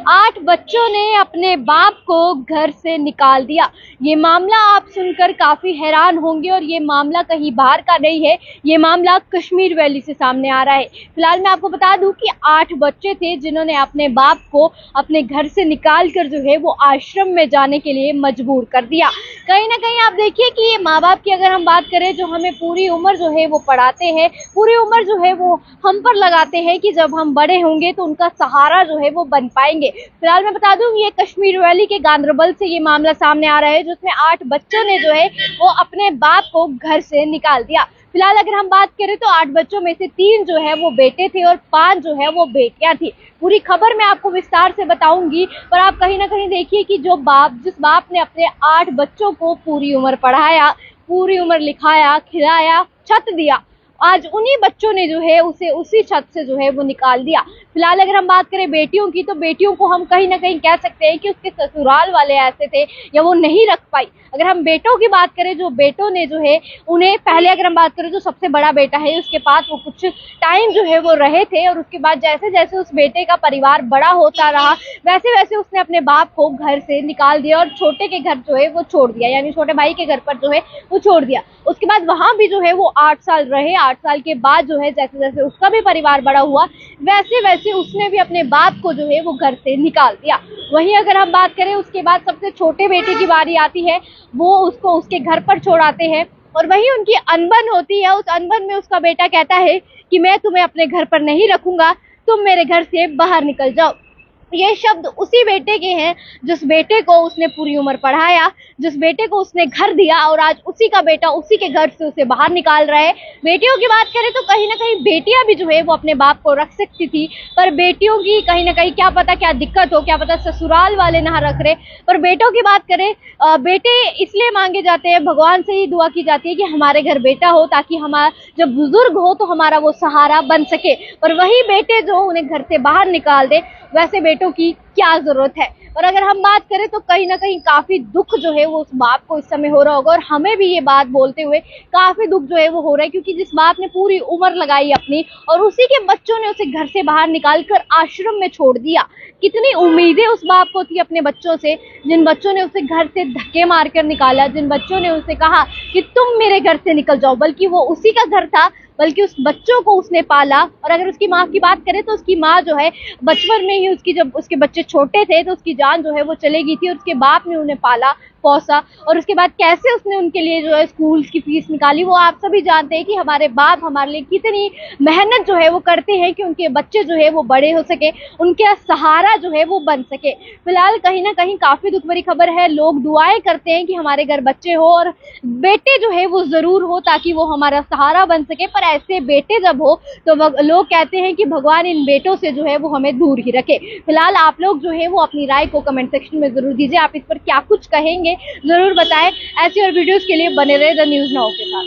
8 बच्चों ने अपने बाप को घर से निकाल दिया। ये मामला आप सुनकर काफी हैरान होंगे और ये मामला कहीं बाहर का नहीं है, ये मामला कश्मीर वैली से सामने आ रहा है। फिलहाल मैं आपको बता दूं कि 8 बच्चे थे जिन्होंने अपने बाप को अपने घर से निकाल कर जो है वो आश्रम में जाने के लिए मजबूर कर दिया। कहीं ना कहीं आप देखिए कि ये माँ बाप की अगर हम बात करें जो हमें पूरी उम्र जो है वो पढ़ाते हैं, पूरी उम्र जो है वो हम पर लगाते हैं कि जब हम बड़े होंगे तो उनका सहारा जो है वो बन पाएंगे। फिलहाल मैं बता दूं ये कश्मीर वैली के गांदरबल से ये मामला सामने आ रहा है जिसमें 8 बच्चों ने जो है वो अपने बाप को घर से निकाल दिया। फिलहाल अगर हम बात करें तो 8 बच्चों में से 3 जो है वो बेटे थे और 5 जो है वो बेटियां थी। पूरी खबर मैं आपको विस्तार से बताऊंगी, पर आप कहीं ना कहीं देखिए कि जिस बाप ने अपने 8 बच्चों को पूरी उम्र पढ़ाया, पूरी उम्र लिखाया, खिलाया, छत दिया, आज उन्हीं बच्चों ने जो है उसे उसी छत से जो है वो निकाल दिया। फिलहाल अगर हम बात करें बेटियों की, तो बेटियों को हम कहीं ना कहीं कह सकते हैं कि उसके ससुराल वाले ऐसे थे या वो नहीं रख पाई। अगर हम बेटों की बात करें, जो बेटों ने जो है उन्हें पहले अगर हम बात करें जो सबसे बड़ा बेटा है उसके पास वो कुछ टाइम जो है वो रहे थे और उसके बाद जैसे जैसे उस बेटे का परिवार बड़ा होता रहा वैसे वैसे उसने अपने बाप को घर से निकाल दिया और छोटे के घर जो है वो छोड़ दिया, यानी छोटे भाई के घर पर जो है वो छोड़ दिया। उसके बाद वहां भी जो है वो 8 साल रहे। 8 साल के बाद जो है जैसे जैसे उसका भी परिवार बड़ा हुआ वैसे वैसे उसने भी अपने बाप को जो है वो घर से निकाल दिया। वहीं अगर हम बात करें उसके बाद सबसे छोटे बेटे की बारी आती है, वो उसको उसके घर पर छोड़ाते हैं और वहीं उनकी अनबन होती है। उस अनबन में उसका बेटा कहता है कि मैं तुम्हें अपने घर पर नहीं रखूंगा, तुम मेरे घर से बाहर निकल जाओ। ये शब्द उसी बेटे के हैं जिस बेटे को उसने पूरी उम्र पढ़ाया, जिस बेटे को उसने घर दिया और आज उसी का बेटा उसी के घर से उसे बाहर निकाल रहा है। बेटियों की बात करें तो कहीं ना कहीं बेटियां भी जो है वो अपने बाप को रख सकती थी, पर बेटियों की कहीं ना कहीं क्या पता क्या दिक्कत हो, क्या पता ससुराल वाले ना रख रहे। पर बेटों की बात करें, बेटे इसलिए मांगे जाते हैं, भगवान से ही दुआ की जाती है कि हमारे घर बेटा हो ताकि हमारा जब बुजुर्ग हो तो हमारा वो सहारा बन सके। पर वही बेटे जो उन्हें घर से बाहर निकाल दे, वैसे बेटों की क्या जरूरत है। और अगर हम बात करें तो कहीं ना कहीं काफी दुख जो है वो उस बाप को इस समय हो रहा होगा और हमें भी ये बात बोलते हुए काफी दुख जो है वो हो रहा है, क्योंकि जिस बाप ने पूरी उम्र लगाई अपनी और उसी के बच्चों ने उसे घर से बाहर निकाल कर आश्रम में छोड़ दिया। कितनी उम्मीदें उस बाप को थी अपने बच्चों से, जिन बच्चों ने उसे घर से धक्के मारकर निकाला, जिन बच्चों ने उसे कहा कि तुम मेरे घर से निकल जाओ, बल्कि वो उसी का घर था, बल्कि उस बच्चों को उसने पाला। और अगर उसकी माँ की बात करें तो उसकी माँ जो है बचपन में ही उसकी, जब उसके बच्चे छोटे थे तो उसकी जान जो है वो चले गई थी और उसके बाप ने उन्हें पाला पोसा और उसके बाद कैसे उसने उनके लिए जो है स्कूल की फीस निकाली, वो आप सभी जानते हैं कि हमारे बाप हमारे लिए कितनी मेहनत जो है वो करते हैं कि उनके बच्चे जो है वो बड़े हो सके, उनके सहारा जो है वो बन सके। फिलहाल कहीं ना कहीं काफी दुख भरी खबर है। लोग दुआएं करते हैं कि हमारे घर बच्चे हो और बेटे जो है वो जरूर हो ताकि वो हमारा सहारा बन सके, पर ऐसे बेटे जब हो तो लोग कहते हैं कि भगवान इन बेटों से जो है वो हमें दूर ही रखे। फिलहाल आप लोग जो है वो अपनी राय को कमेंट सेक्शन में जरूर दीजिए, आप इस पर क्या कुछ कहेंगे जरूर बताएं। ऐसी और वीडियोस के लिए बने रहे द न्यूज़ नाउ के साथ।